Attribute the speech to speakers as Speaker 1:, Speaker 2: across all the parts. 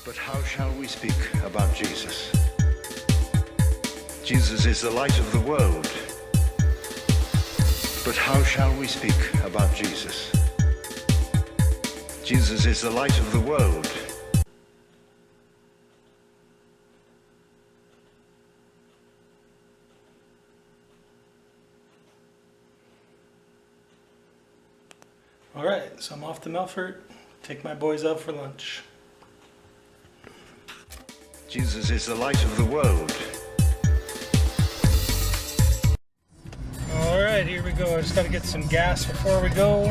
Speaker 1: But how shall we speak about Jesus? Jesus is the light of the world. But how shall we speak about Jesus? Jesus is the light of the world.
Speaker 2: All right, so I'm off to Melfort. Take my boys out for lunch.
Speaker 1: Jesus is the light of the world.
Speaker 2: All right, here we go. I just got to get some gas before we go.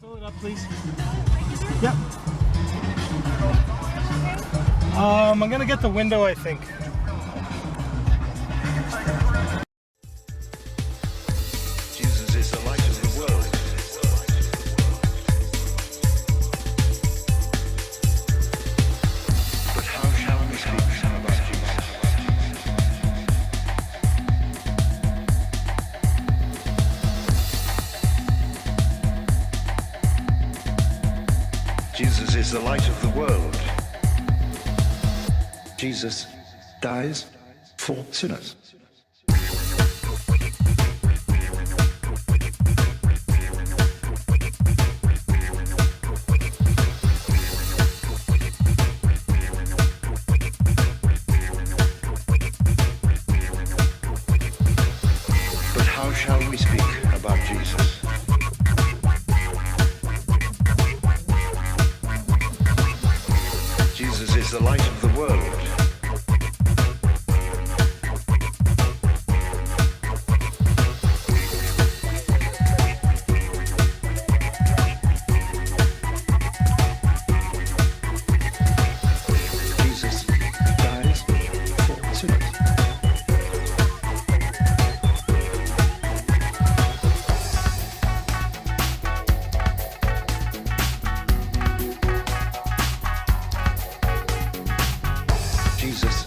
Speaker 2: Fill it up, please. Yep. I'm gonna get the window, I think.
Speaker 1: Jesus is the light of the world. But how shall we speak about Jesus? Jesus is the light of the world. Jesus dies for sinners. But how shall we speak about Jesus? Jesus is the light of the world. Jesus dies for sinners. Jesus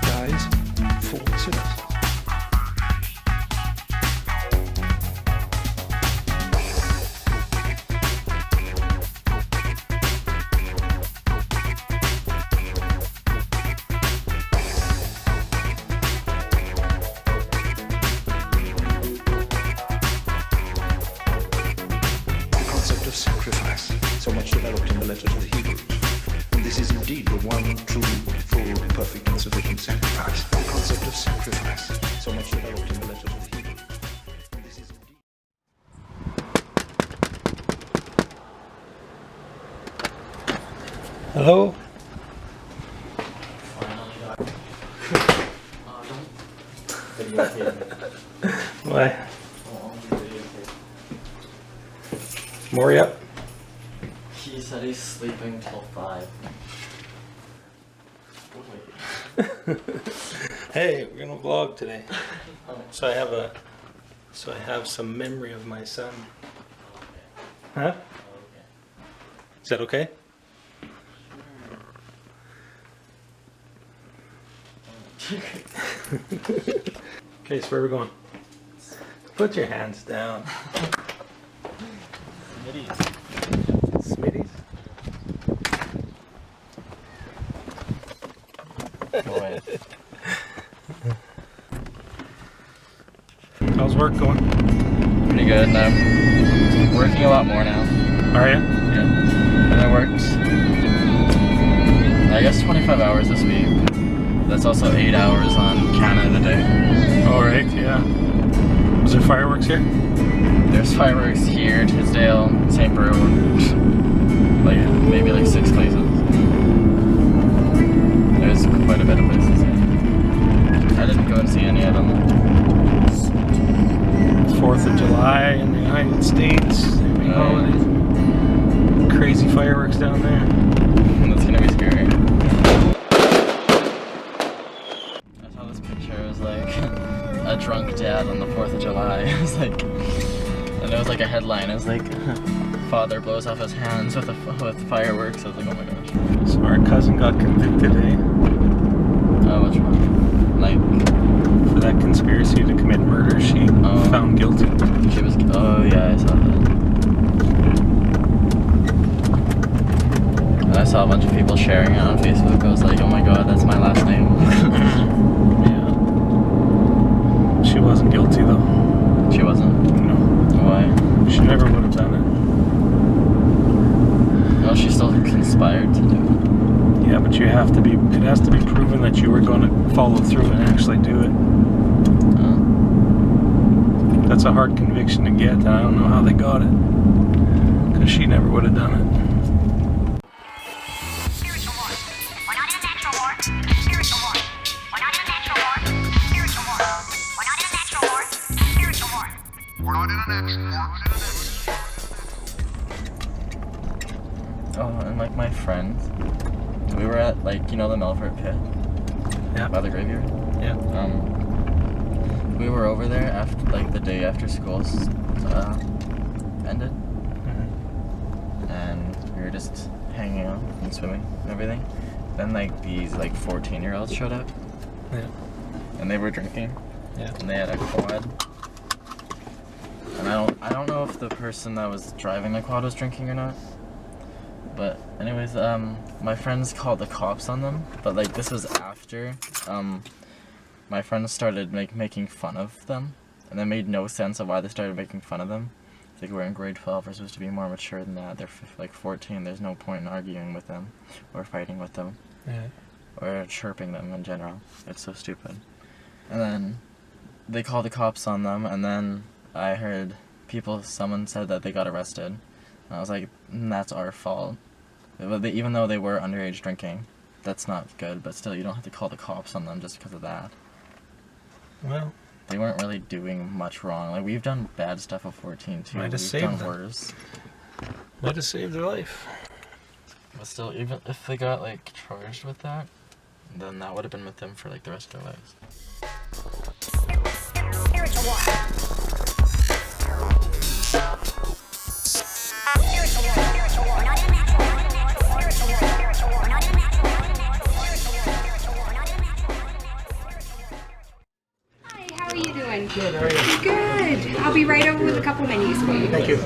Speaker 1: dies for sinners. The concept of sacrifice, so much developed in the letter to the Hebrews. And this is indeed the one true, full, perfect, and sufficient sacrifice. The concept of sacrifice, so much developed in the letter to the Hebrews. And this is indeed...
Speaker 2: Hello? Why? Maury up?
Speaker 3: He said he's sleeping till 5.
Speaker 2: Hey, we're gonna vlog today. So I have some memory of my son. Huh? Is that okay? Okay, so where are we going? Put your hands down. Smitties? How's work going?
Speaker 3: Pretty good. And I'm working a lot more now.
Speaker 2: Are you?
Speaker 3: Yeah. And I worked, I guess, 25 hours this week. That's also 8 hours on Canada Day.
Speaker 2: Alright, yeah. Was there fireworks here?
Speaker 3: There's fireworks here, Tisdale, St. Brew, like maybe like 6 places. There's quite a bit of places here. I didn't go and see any of them.
Speaker 2: 4th of July in the United States. Big holidays. Crazy fireworks down there.
Speaker 3: That's gonna be scary. I saw this picture. It was like a drunk dad on the 4th of July. It was like, and it was like a headline. It was like, father blows off his hands with fireworks. I was like, oh my gosh.
Speaker 2: So our cousin got convicted, eh?
Speaker 3: Oh, what's wrong? Like,
Speaker 2: for that conspiracy to commit murder, she found guilty.
Speaker 3: She was. Oh yeah, I saw that. was like, oh my god, that's my last name.
Speaker 2: Yeah. She wasn't guilty though.
Speaker 3: She wasn't?
Speaker 2: No.
Speaker 3: Why?
Speaker 2: She never would have done
Speaker 3: Well, she still conspired to do it.
Speaker 2: it. Yeah, but it has to be proven that you were going to follow through and actually do it. That's a hard conviction to get, and I don't know how they got it. Because she never would have done it.
Speaker 4: Spiritual war. We're not in a natural war. Spiritual war. We're not in a natural war. Spiritual war. We're not in a natural war. Spiritual war. We're not in a natural war.
Speaker 3: Oh, and like my friends, we were at like, you know, the Melfort pit?
Speaker 2: Yeah.
Speaker 3: By the graveyard?
Speaker 2: Yeah.
Speaker 3: We were over there after, like, the day after school ended. And we were just hanging out and swimming and everything. Then like these like 14-year-olds showed up.
Speaker 2: Yeah.
Speaker 3: And they were drinking.
Speaker 2: Yeah.
Speaker 3: And they had a quad. And I don't know if the person that was driving the quad was drinking or not. But anyways, my friends called the cops on them. But like this was after my friends started making fun of them. And it made no sense of why they started making fun of them. It's like we're in grade 12, we're supposed to be more mature than that. They're like 14, there's no point in arguing with them or fighting with them.
Speaker 2: Yeah.
Speaker 3: Or chirping them in general. It's so stupid. And then they called the cops on them, and then I heard someone said that they got arrested. And I was like, that's our fault. Even though they were underage drinking, that's not good, but still, you don't have to call the cops on them just because of that.
Speaker 2: Well,
Speaker 3: They weren't really doing much wrong. Like, we've done bad stuff at 14 too.
Speaker 2: Might have
Speaker 3: We've
Speaker 2: saved
Speaker 3: done
Speaker 2: them.
Speaker 3: worse.
Speaker 2: might have saved their life.
Speaker 3: But still, even if they got like charged with that, then that would have been with them for like the rest of their lives.
Speaker 4: Spiritual war. Spiritual war. Spiritual war. We're not in a natural war. Spiritual war. Spiritual war. We're not in a natural war. Spiritual war. Spiritual war. We're not in a natural war.
Speaker 5: Hi, how are you doing?
Speaker 2: Good, how are you?
Speaker 5: Good. I'll be right over with a couple menus for you.
Speaker 2: Thank you.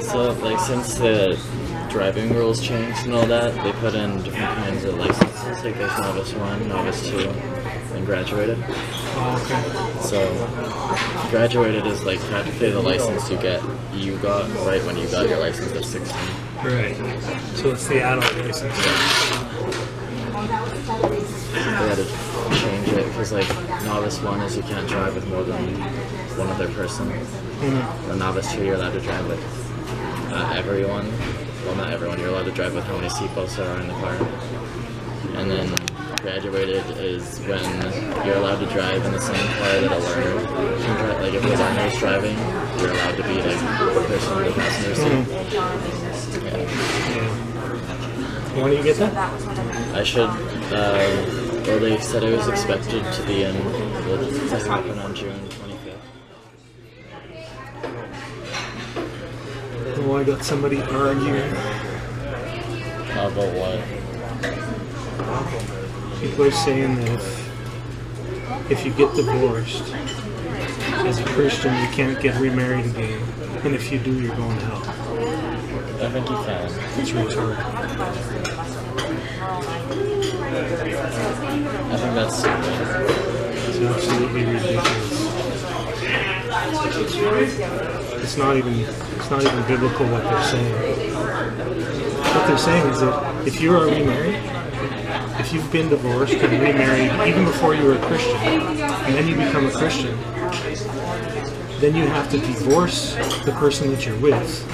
Speaker 3: So, like, since the driving rules changed and all that, they put in different kinds of licenses. Like, there's Novice 1, Novice 2, and Graduated.
Speaker 2: Oh, okay.
Speaker 3: So, Graduated is like practically the license you got right when you got your license at 16.
Speaker 2: Right. So it's the adult license.
Speaker 3: They had to change it because, like, Novice 1 is you can't drive with more than one other person.
Speaker 2: Mm-hmm.
Speaker 3: And Novice 2, you're allowed to drive with everyone. Well, not everyone. You're allowed to drive with how many seatbelts there are in the car. And then Graduated is when you're allowed to drive in the same car that a learner can drive. Like, if the learner is driving, you're allowed to be like the person in the passenger seat. Yeah.
Speaker 2: When do you get that?
Speaker 3: I should. Well, they said it was expected to be to happen on June 25th.
Speaker 2: Oh, I got somebody arguing.
Speaker 3: About what?
Speaker 2: People are saying that if you get divorced as a Christian, you can't get remarried again. And if you do, you're going to hell.
Speaker 3: I think you can.
Speaker 2: It's retarded.
Speaker 3: I think that's stupid.
Speaker 2: It's absolutely ridiculous. It's not even biblical what they're saying. What they're saying is that if you are remarried, if you've been divorced and remarried even before you were a Christian, and then you become a Christian, then you have to divorce the person that you're with.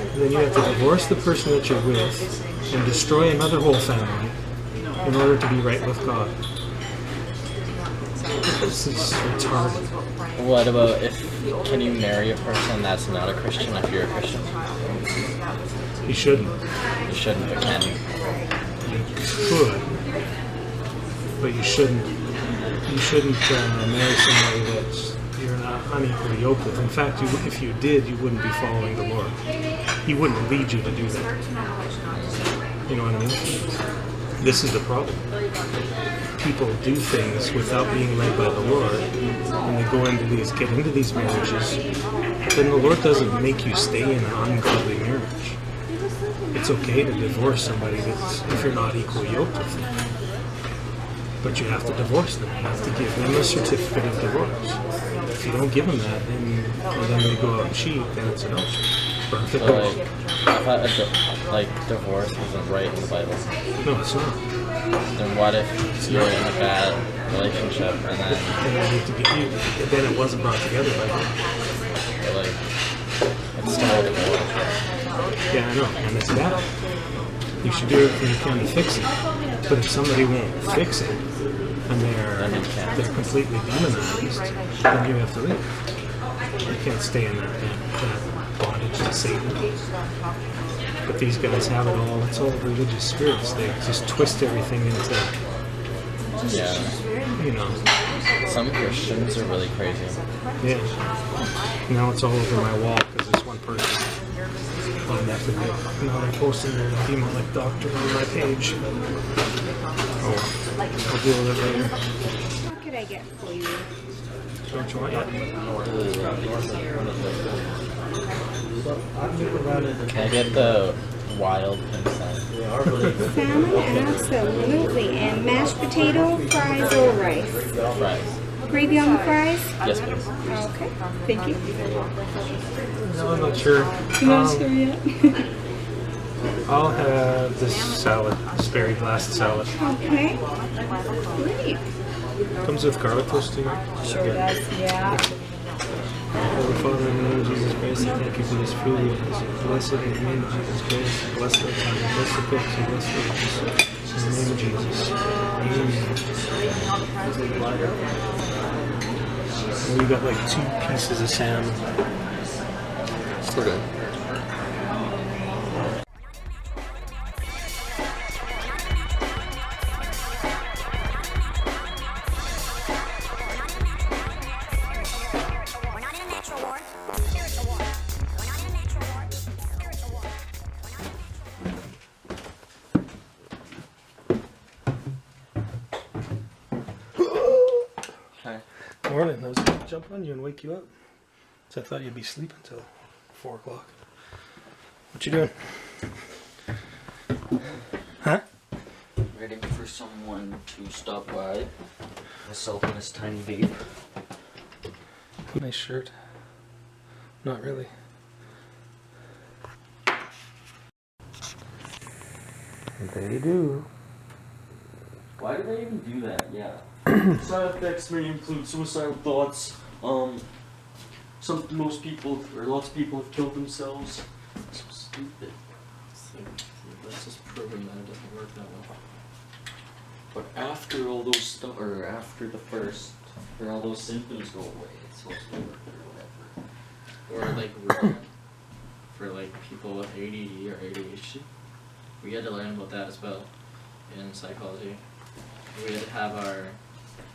Speaker 2: And then you have to divorce the person that you're with and destroy another whole family in order to be right with God. This is retarded.
Speaker 3: What about can you marry a person that's not a Christian if you're a Christian?
Speaker 2: You shouldn't.
Speaker 3: You shouldn't, but can you?
Speaker 2: You could. But you shouldn't. You shouldn't marry somebody that's you're not unequally yoked with. In fact, if you did, you wouldn't be following the Lord. He wouldn't lead you to do that. You know what I mean? This is the problem. People do things without being led by the Lord, and they get into these marriages. Then the Lord doesn't make you stay in an ungodly marriage. it's okay to divorce somebody that's, if you're not equally yoked with them. But you have to divorce them. You have to give them a certificate of divorce. If you don't give them that, then they go out and cheat, then it's adultery. Or if it
Speaker 3: So,
Speaker 2: goes,
Speaker 3: I thought divorce isn't right in the Bible.
Speaker 2: no, it's not.
Speaker 3: Then what if you're in a bad relationship and then
Speaker 2: Then you need to get you. Then it wasn't brought together by God.
Speaker 3: you're like it's still a divorce?
Speaker 2: Yeah, I know, and it's bad. You should do everything you can to fix it. But if somebody won't fix it, and they're completely demonized, then you have to leave. You can't stay in that bondage to Satan. But these guys have it all. It's all religious spirits. They just twist everything into,
Speaker 3: Yeah.
Speaker 2: you know,
Speaker 3: Some Christians are really crazy.
Speaker 2: yeah. Now it's all over my wall because this one person on that video. Now they're posting their demonic doctrine on my page. Oh, I'll deal with it later.
Speaker 5: What could I get for you?
Speaker 2: Don't you want yet?
Speaker 3: Can I get the wild pink salad?
Speaker 5: Salmon, absolutely. And mashed potato, fries, or rice?
Speaker 3: Fries.
Speaker 5: Gravy on the fries?
Speaker 3: Yes, please.
Speaker 5: Okay, thank you.
Speaker 2: No, I'm not sure.
Speaker 5: You're not sure yet?
Speaker 2: I'll have this salad, this berry blast salad.
Speaker 5: Okay. Great.
Speaker 2: Comes with garlic toast too.
Speaker 5: Sure does, yeah.
Speaker 2: Holy Father, in the name of Jesus Christ, I thank you for this food. Bless it in the name of Jesus Christ. Bless the time, bless the cooks, and bless the waitress. In the name of Jesus. Amen. And we got like 2 pieces of salmon.
Speaker 3: We're good.
Speaker 4: We're not in a natural war. Spiritual war. We're not in a natural war. Spiritual war.
Speaker 3: Hi.
Speaker 2: Morning. I was going to jump on you and wake you up. So I thought you'd be sleeping till 4 o'clock. What you doing? Huh?
Speaker 6: Waiting for someone to stop by. Myself and this tiny babe.
Speaker 2: Nice shirt. Not really. They do.
Speaker 6: Why do they even do that? Yeah. Side effects may include suicidal thoughts. Lots of people have killed themselves. So stupid.
Speaker 3: That's just proving that it doesn't work that well.
Speaker 6: But after all those stuff, or after the first, or all those symptoms go away, it's supposed to work or whatever.
Speaker 3: Or like reading for like people with ADD or ADHD. We had to learn about that as well in psychology. We had to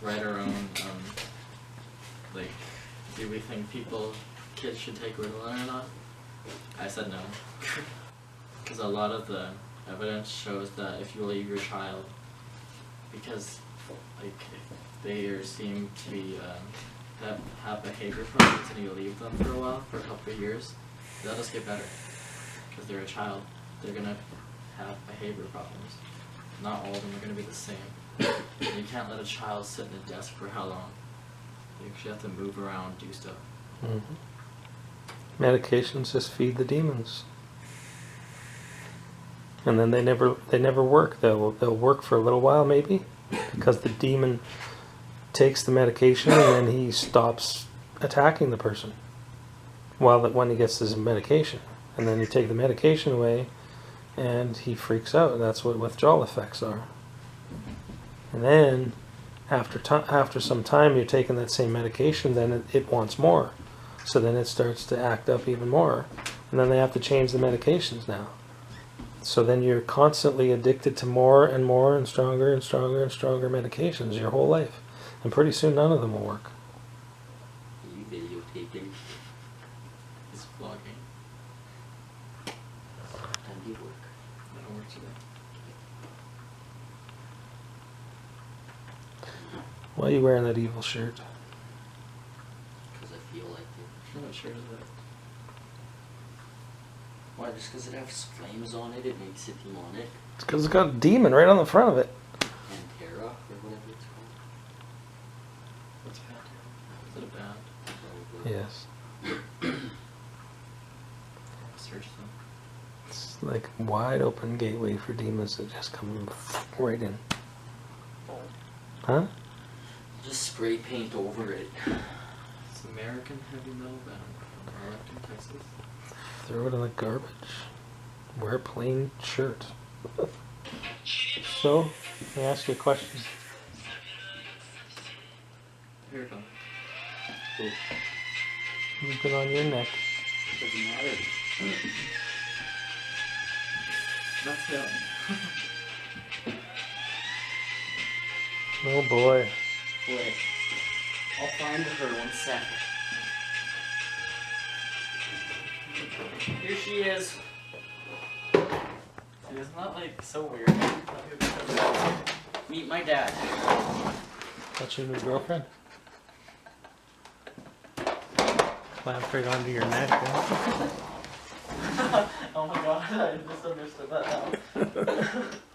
Speaker 3: write our own like, do we think kids should take Ritalin or not? I said no. Because a lot of the evidence shows that if you leave your child, because like if they seem to be have behavior problems and you leave them for a while, for a couple of years, they'll just get better. Because they're a child, they're gonna have behavior problems. Not all of them are gonna be the same. And you can't let a child sit in a desk for how long? You actually have to move around, do stuff.
Speaker 2: Mm-hmm. Medications just feed the demons, and then they never work. They'll work for a little while maybe, because the demon takes the medication and then he stops attacking the person. When he gets his medication, and then you take the medication away, and he freaks out. That's what withdrawal effects are. And then after some time, you're taking that same medication, then it wants more. So then it starts to act up even more. And then they have to change the medications now. So then you're constantly addicted to more and more and stronger and stronger and stronger medications your whole life. And pretty soon none of them will work.
Speaker 6: Are you videotaping?
Speaker 3: He's vlogging.
Speaker 6: Time do you work?
Speaker 3: I don't work today.
Speaker 2: Why are you wearing that evil shirt?
Speaker 6: Because I feel like it.
Speaker 3: What shirt is that?
Speaker 6: Why? Just because it has flames on it, it makes it demonic?
Speaker 2: It's because it's got a demon right on the front of it.
Speaker 6: Pantera, or whatever it's called.
Speaker 3: What's Pantera? Is it a band?
Speaker 6: Probably.
Speaker 2: Yes.
Speaker 3: Search them.
Speaker 2: It's like wide open gateway for demons that just come right in. Huh?
Speaker 6: Just spray paint over it.
Speaker 3: It's an American heavy metal band from Arlington, Texas.
Speaker 2: Throw it in the garbage. Wear a plain shirt. So, let me ask you a question.
Speaker 3: Here it comes.
Speaker 6: Cool.
Speaker 2: Who's been on your neck?
Speaker 6: Doesn't matter.
Speaker 3: That's him.
Speaker 2: Oh boy.
Speaker 6: Wait. I'll find her 1 second. Here she is.
Speaker 3: Dude, isn't that like so weird?
Speaker 6: Meet my dad.
Speaker 2: That's your new girlfriend? Clamped right onto your neck. Huh?
Speaker 3: Oh my god, I just understood that now.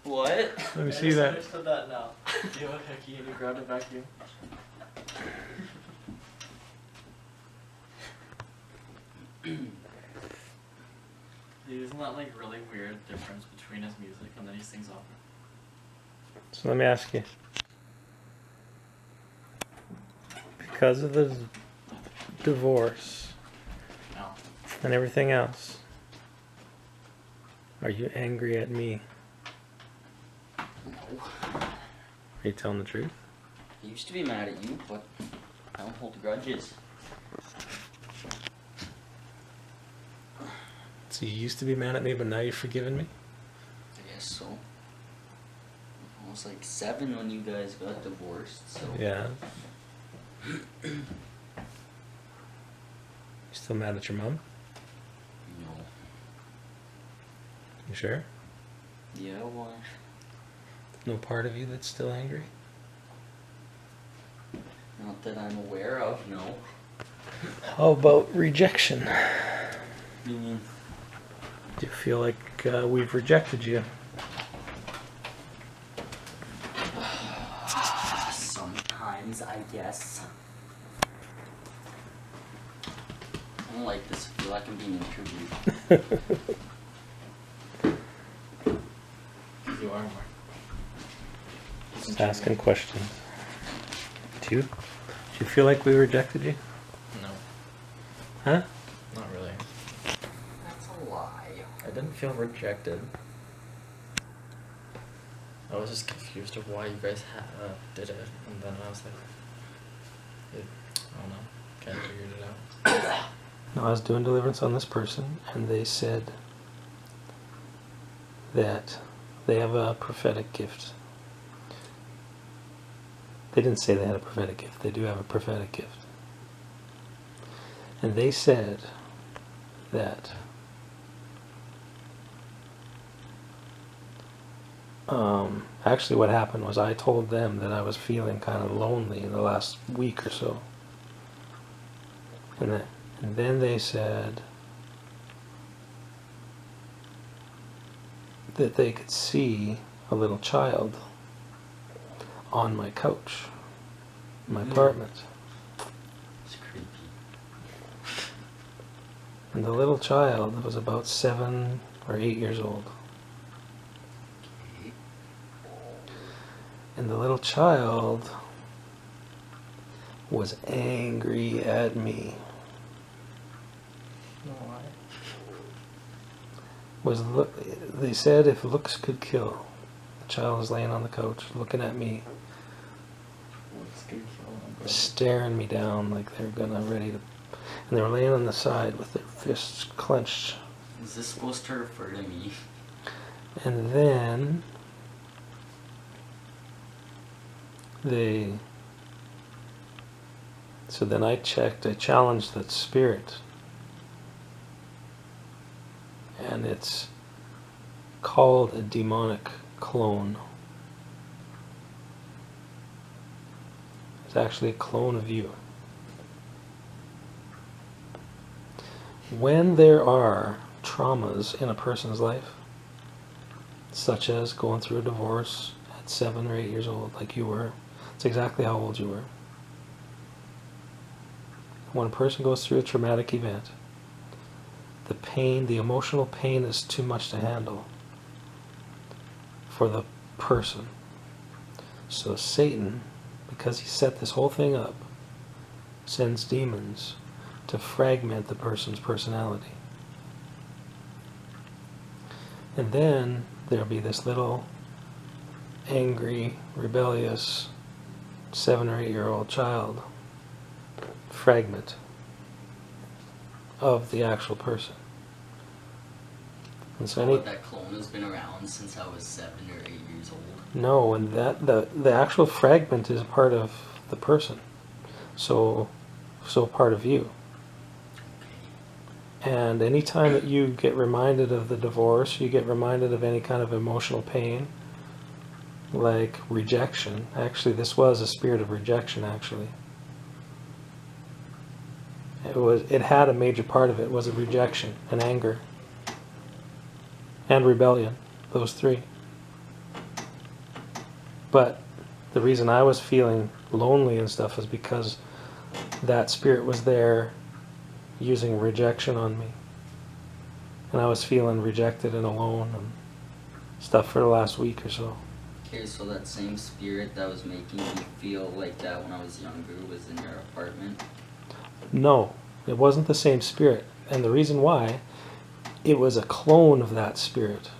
Speaker 6: What?
Speaker 2: Let me
Speaker 3: I
Speaker 2: see
Speaker 3: just
Speaker 2: that.
Speaker 3: understood that now. You have a hickey and you grabbed a vacuum. Dude, isn't that like really weird difference between his music and then he sings opera?
Speaker 2: So let me ask you. Because of the divorce
Speaker 3: No.
Speaker 2: and everything else, are you angry at me?
Speaker 6: No.
Speaker 2: Are you telling the truth?
Speaker 6: I used to be mad at you, but I don't hold grudges.
Speaker 2: So you used to be mad at me, but now you've forgiven me?
Speaker 6: I guess so. I was like 7 when you guys got divorced, so.
Speaker 2: Yeah. You still mad at your mom?
Speaker 6: No.
Speaker 2: You sure?
Speaker 6: Yeah, why?
Speaker 2: No part of you that's still angry?
Speaker 6: Not that I'm aware of, no.
Speaker 2: How about rejection?
Speaker 6: You mean?
Speaker 2: Do you feel like we've rejected you?
Speaker 6: Sometimes, I guess. I don't like this. I feel like I'm being interviewed.
Speaker 3: You are more.
Speaker 2: Just asking questions. Do you feel like we rejected you?
Speaker 3: No,
Speaker 2: Huh?
Speaker 3: not really.
Speaker 6: That's a lie.
Speaker 3: I didn't feel rejected. I was just confused of why you guys did it, and then I was like, I don't know, kind of figured it out.
Speaker 2: No, I was doing deliverance on this person, and they said that they have a prophetic gift. They didn't say they had a prophetic gift. They do have a prophetic gift. And they said that actually what happened was I told them that I was feeling kind of lonely in the last week or so. And then they said that they could see a little child on my couch in my apartment.
Speaker 6: It's creepy.
Speaker 2: And the little child was about 7 or 8 years old. And the little child was angry at me.
Speaker 3: Why?
Speaker 2: They said if looks could kill. The child was laying on the couch looking at me,
Speaker 3: What's good for
Speaker 2: staring me down like they're ready to, and they were laying on the side with their fists clenched.
Speaker 6: Is this supposed to refer to me?
Speaker 2: And then so then I challenged that spirit, and it's called a demonic clone. It's actually a clone of you. When there are traumas in a person's life, such as going through a divorce at 7 or 8 years old, like you were. It's exactly how old you were. When a person goes through a traumatic event, the pain, the emotional pain is too much to handle for the person. So Satan, because he set this whole thing up, sends demons to fragment the person's personality. And then there'll be this little angry, rebellious 7 or 8 year old child fragment of the actual person. And so
Speaker 7: That clone has been around since I was 7 or 8 years old.
Speaker 2: no, and that the actual fragment is part of the person. So part of you. And anytime that you get reminded of the divorce, you get reminded of any kind of emotional pain, like rejection. Actually, this was a spirit of rejection, actually. It had a major part of it was a rejection and anger and rebellion, those three. But the reason I was feeling lonely and stuff is because that spirit was there using rejection on me. And I was feeling rejected and alone and stuff for the last week or so.
Speaker 7: Okay, so that same spirit that was making me feel like that when I was younger was in your apartment?
Speaker 2: No, it wasn't the same spirit. And the reason why, it was a clone of that spirit.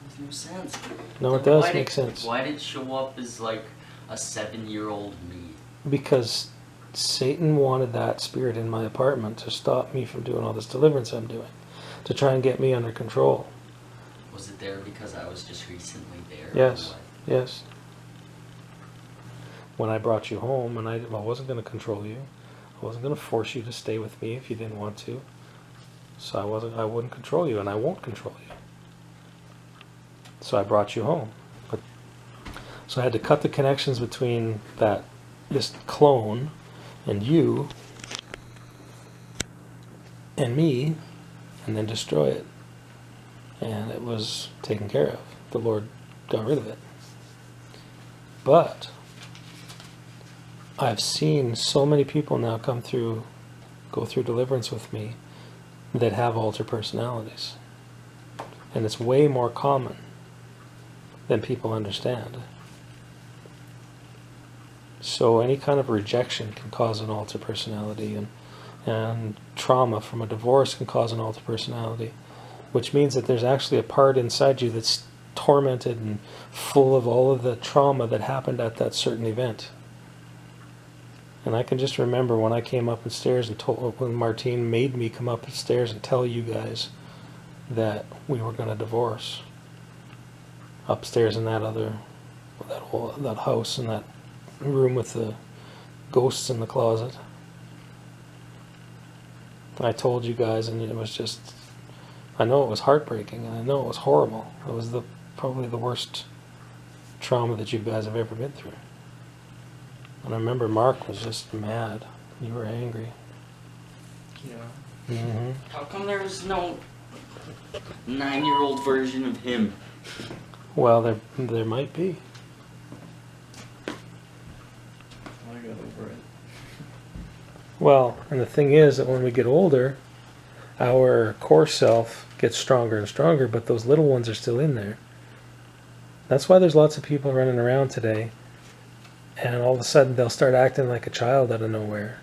Speaker 7: Makes no sense.
Speaker 2: No, it
Speaker 7: Then
Speaker 2: does
Speaker 7: why
Speaker 2: make
Speaker 7: did-
Speaker 2: sense.
Speaker 7: Why did it show up as like a 7-year-old me?
Speaker 2: Because Satan wanted that spirit in my apartment to stop me from doing all this deliverance I'm doing, to try and get me under control.
Speaker 7: Was it there because I was just recently there?
Speaker 2: Yes,
Speaker 7: or what?
Speaker 2: yes. When I brought you home, and I wasn't going to control you, I wasn't going to force you to stay with me if you didn't want to. So I wouldn't control you, and I won't control you. So I brought you home. So I had to cut the connections between this clone and you and me, and then destroy it. And it was taken care of. The Lord got rid of it. But I've seen so many people now go through deliverance with me that have alter personalities. And it's way more common than people understand. So any kind of rejection can cause an alter personality, and trauma from a divorce can cause an alter personality, which means that there's actually a part inside you that's tormented and full of all of the trauma that happened at that certain event. And I can just remember when I came up the stairs and when Martine made me come up the stairs and tell you guys that we were going to divorce upstairs in that house, in that room with the ghosts in the closet. I told you guys, and it was just, I know it was heartbreaking, and I know it was horrible. It was probably the worst trauma that you guys have ever been through. And I remember Mark was just mad. You were angry.
Speaker 7: Yeah.
Speaker 2: Mm-hmm.
Speaker 7: How come there was no 9-year-old version of him?
Speaker 2: Well, there might be.
Speaker 6: I got over it.
Speaker 2: Well, and the thing is that when we get older, our core self gets stronger and stronger, but those little ones are still in there. That's why there's lots of people running around today, and all of a sudden they'll start acting like a child out of nowhere.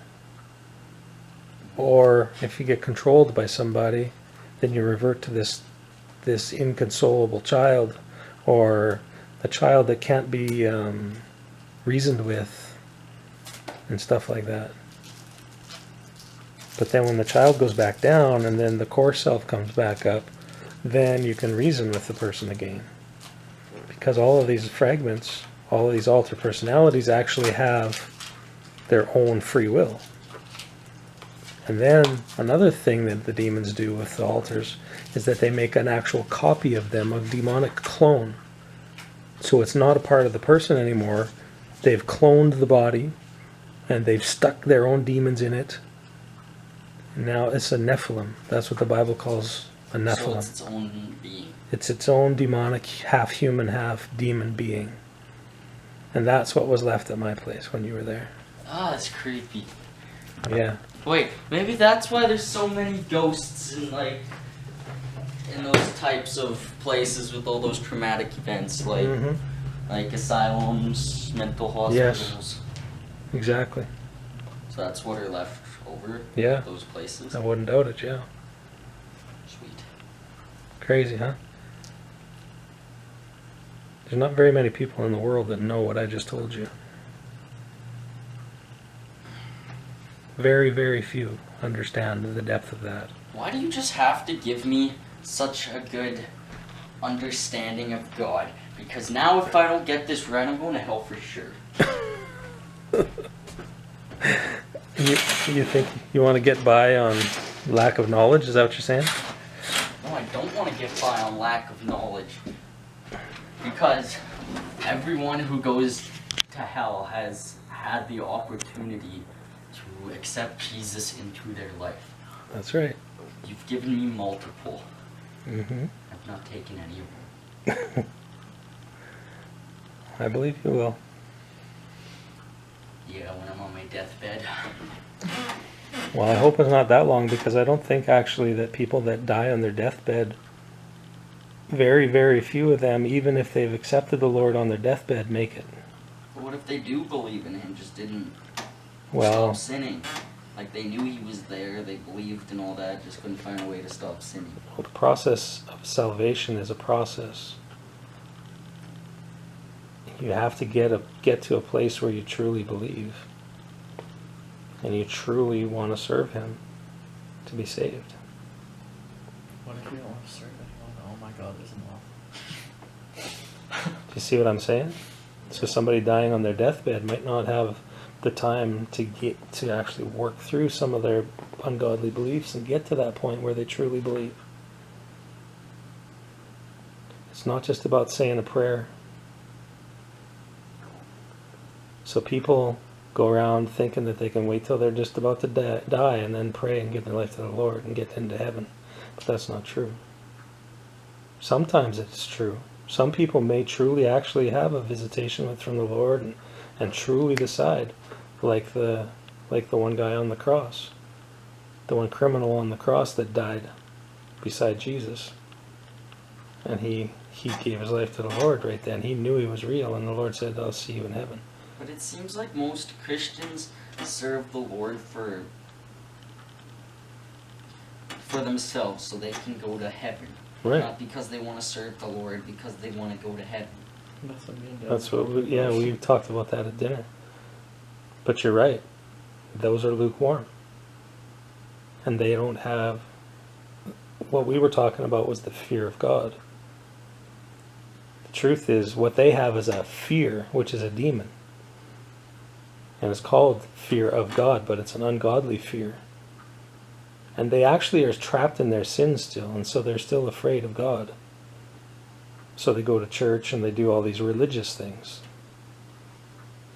Speaker 2: Or if you get controlled by somebody, then you revert to this inconsolable child, or a child that can't be reasoned with, and stuff like that. But then when the child goes back down and then the core self comes back up, then you can reason with the person again. Because all of these fragments, all of these alter personalities actually have their own free will. And then another thing that the demons do with the alters is that they make an actual copy of them, a demonic clone. So it's not a part of the person anymore. They've cloned the body and they've stuck their own demons in it. And now it's a Nephilim. That's what the Bible calls a
Speaker 7: So
Speaker 2: Nephilim.
Speaker 7: it's its own being.
Speaker 2: It's its own demonic, half human, half demon being. And that's what was left at my place when you were there.
Speaker 7: Ah, that's creepy.
Speaker 2: Yeah.
Speaker 7: Wait, maybe that's why there's so many ghosts in in those types of places with all those traumatic events, like asylums, mental hospitals.
Speaker 2: Yes. Exactly.
Speaker 7: So that's what are left over.
Speaker 2: Yeah.
Speaker 7: Those places.
Speaker 2: I wouldn't doubt it, yeah.
Speaker 7: Sweet.
Speaker 2: Crazy, huh? There's not very many people in the world that know what I just told you. Very, very few understand the depth of that.
Speaker 7: Why do you just have to give me such a good understanding of God? Because now if I don't get this right, I'm going to hell for sure.
Speaker 2: You think you want to get by on lack of knowledge? Is that what you're saying?
Speaker 7: No, I don't want to get by on lack of knowledge. Because everyone who goes to hell has had the opportunity to accept Jesus into their life.
Speaker 2: That's right.
Speaker 7: You've given me multiple.
Speaker 2: Mm-hmm.
Speaker 7: I've not taken any of them.
Speaker 2: I believe you will.
Speaker 7: Yeah, when I'm on my deathbed.
Speaker 2: Well, I hope it's not that long, because I don't think actually that people that die on their deathbed, very, very few of them, even if they've accepted the Lord on their deathbed, make it.
Speaker 7: But what if they do believe in Him, just didn't
Speaker 2: Well,
Speaker 7: stop sinning? Like they knew He was there, they believed and all that, just couldn't find a way to stop sinning.
Speaker 2: the process of salvation is a process. You have to get to a place where you truly believe, and you truly want to serve Him to be saved.
Speaker 3: What if you don't want to serve anyone? Oh my God, there's enough.
Speaker 2: Do you see what I'm saying? So somebody dying on their deathbed might not have the time to actually work through some of their ungodly beliefs and get to that point where they truly believe. It's not just about saying a prayer. So people go around thinking that they can wait till they're just about to die and then pray and give their life to the Lord and get into heaven. But that's not true. Sometimes it's true. Some people may truly actually have a visitation from the Lord and truly decide, like the one guy on the cross, the one criminal on the cross that died beside Jesus. And he gave his life to the Lord right then. He knew he was real, and the Lord said, I'll see you in heaven.
Speaker 7: But it seems like most Christians serve the Lord for themselves, so they can go to heaven.
Speaker 2: Right.
Speaker 7: Not because they want to serve the Lord, because they want to go to heaven.
Speaker 3: That's what me and Dad
Speaker 2: That's what we talked about that at dinner. But you're right. Those are lukewarm. And they don't have, what we were talking about was the fear of God. The truth is, what they have is a fear, which is a demon. And it's called fear of God, but it's an ungodly fear. And they actually are trapped in their sin still, and so they're still afraid of God. So they go to church and they do all these religious things.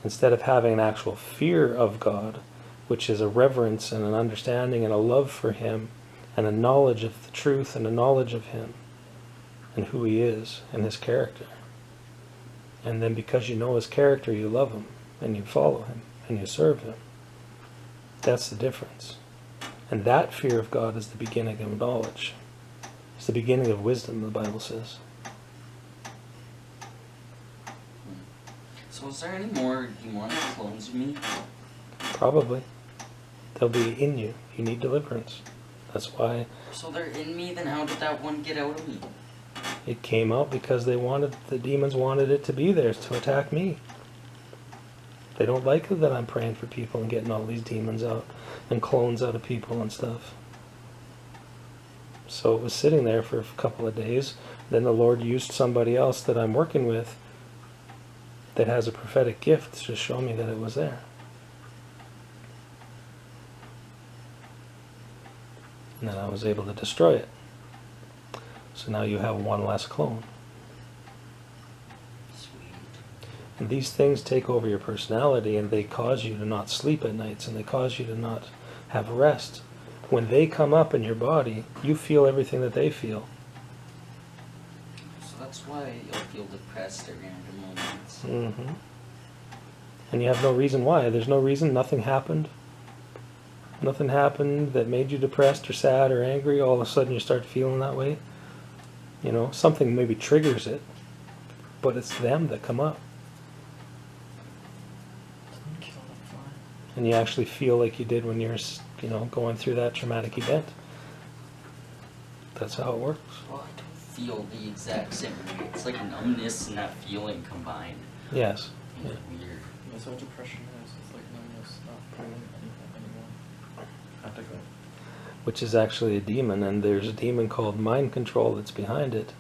Speaker 2: Instead of having an actual fear of God, which is a reverence and an understanding and a love for Him, and a knowledge of the truth and a knowledge of Him, and who He is, and His character. And then because you know His character, you love Him, and you follow Him, and you serve Him. That's the difference. And that fear of God is the beginning of knowledge. It's the beginning of wisdom, the Bible says.
Speaker 7: So is there any more demonic clones of me?
Speaker 2: Probably. They'll be in you. You need deliverance. That's why
Speaker 7: So they're in me, then how did that one get out of me?
Speaker 2: it came out, because the demons wanted it to be there to attack me. They don't like it that I'm praying for people and getting all these demons out and clones out of people and stuff. So it was sitting there for a couple of days. Then the Lord used somebody else that I'm working with that has a prophetic gift to show me that it was there. And then I was able to destroy it. So now you have one less clone.
Speaker 7: Sweet.
Speaker 2: And these things take over your personality, and they cause you to not sleep at nights, and they cause you to not have rest. when they come up in your body, you feel everything that they feel.
Speaker 7: So that's why you'll feel depressed at random moments.
Speaker 2: Mm-hmm. And you have no reason why. There's no reason. Nothing happened. Nothing happened that made you depressed or sad or angry. All of a sudden you start feeling that way. You know, something maybe triggers it, but it's them that come up. And you actually feel like you did when you're, you know, going through that traumatic event. That's how it works.
Speaker 7: Well, I don't feel the exact same way. It's like numbness and that feeling combined.
Speaker 2: Yes.
Speaker 7: It's weird.
Speaker 3: That's what depression is. It's like numbness, not feeling anything anymore. Practically.
Speaker 2: Which is actually a demon, and there's a demon called mind control that's behind it.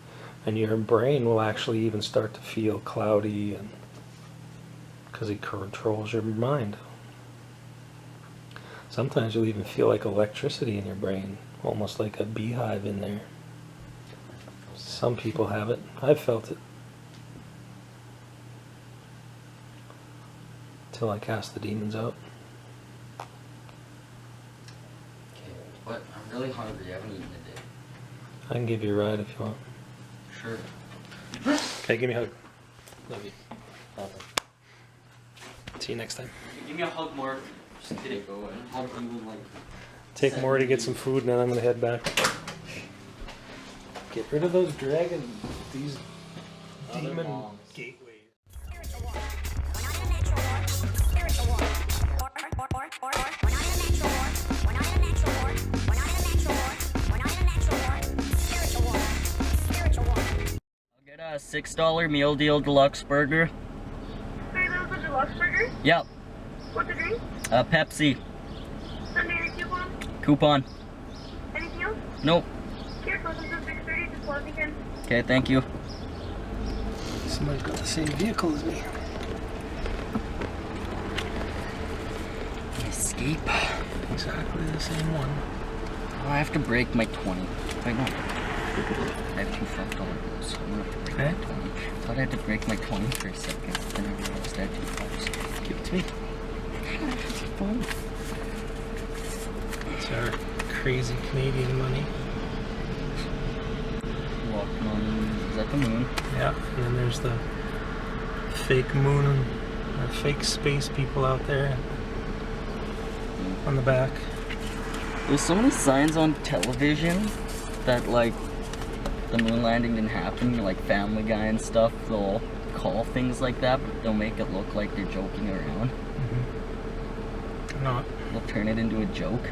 Speaker 2: And your brain will actually even start to feel cloudy, and because it controls your mind. Sometimes you'll even feel like electricity in your brain, almost like a beehive in there. Some people have it. I've felt it. Till I cast the demons out.
Speaker 7: Okay, but I'm really hungry. I haven't eaten today.
Speaker 2: I can give you a ride if you want.
Speaker 7: Sure.
Speaker 2: Okay, give me a hug. Love you. See you next time.
Speaker 7: Give me a hug, Mark. Just did it go and hug you and like.
Speaker 2: Take more to get some food, and then I'm gonna head back. Get rid of those these demon
Speaker 7: bombs.
Speaker 2: gateways.
Speaker 4: Spiritual war. We're not in a natural war. We're not in a natural war. We're not in a natural war. Spiritual war. Spiritual war.
Speaker 7: I'll get a $6 meal deal deluxe burger.
Speaker 8: Sorry, that was a deluxe burger?
Speaker 7: Yep.
Speaker 8: What's the drink?
Speaker 7: Pepsi.
Speaker 8: Sunday coupon?
Speaker 7: Coupon.
Speaker 8: Anything else?
Speaker 7: Nope.
Speaker 8: Here, close until 6:30, just close weekend.
Speaker 7: Okay, thank you.
Speaker 2: Somebody's got the same vehicle as me.
Speaker 7: Escape.
Speaker 2: Exactly the same one.
Speaker 7: Oh, I have to break my 20. Wait, no. I have two $5 bills. I'm gonna have to break
Speaker 2: Okay.
Speaker 7: my 20. I thought I had to break my 20 for a second. Then I realized I had $2.
Speaker 2: Give it to me.
Speaker 7: It's fun.
Speaker 2: It's our crazy Canadian money.
Speaker 7: Walking on. Is that the moon?
Speaker 2: Yeah, and then there's the fake moon and fake space people out there on the back.
Speaker 7: There's so many signs on television that like the moon landing didn't happen, like Family Guy and stuff. They'll call things like that, but they'll make it look like they're joking around.
Speaker 2: They're not.
Speaker 7: They'll turn it into a joke.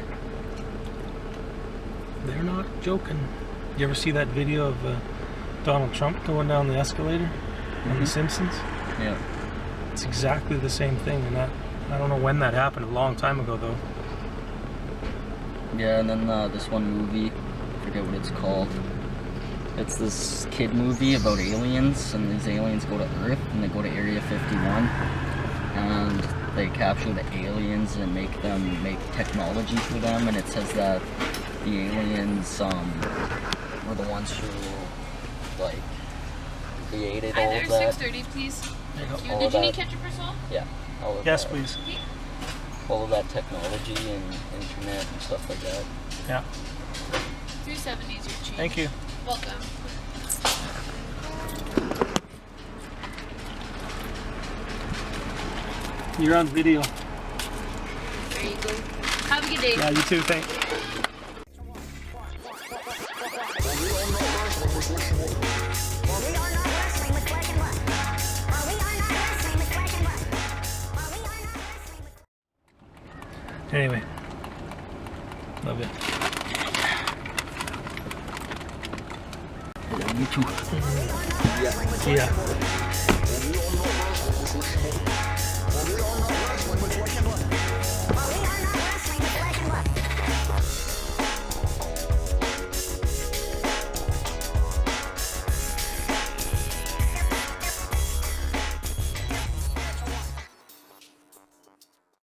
Speaker 2: They're not joking. You ever see that video of Donald Trump going down the escalator on The Simpsons?
Speaker 7: Yeah.
Speaker 2: It's exactly the same thing, and that I don't know when that happened. A long time ago, though.
Speaker 7: Yeah, and then this one movie, I forget what it's called. It's this kid movie about aliens, and these aliens go to Earth, and they go to Area 51, and they capture the aliens and make technology for them, and it says that the aliens were the ones who like created
Speaker 9: Hi
Speaker 7: all
Speaker 9: there,
Speaker 7: of that.
Speaker 9: 6:30, please.
Speaker 2: There you go.
Speaker 9: Thank you.
Speaker 7: All
Speaker 9: Did
Speaker 7: of
Speaker 9: you
Speaker 7: that.
Speaker 9: need ketchup or salt?
Speaker 7: Yeah, all of
Speaker 2: Yes,
Speaker 7: that.
Speaker 2: please.
Speaker 7: All of that technology and internet and stuff like that.
Speaker 2: Yeah.
Speaker 9: 370 is your change.
Speaker 2: Thank you.
Speaker 9: Welcome.
Speaker 2: You're on video.
Speaker 9: There you go. Have a good day.
Speaker 2: Yeah, you too. Thanks. Anyway, love it.
Speaker 7: Hello, you too.
Speaker 2: Yeah.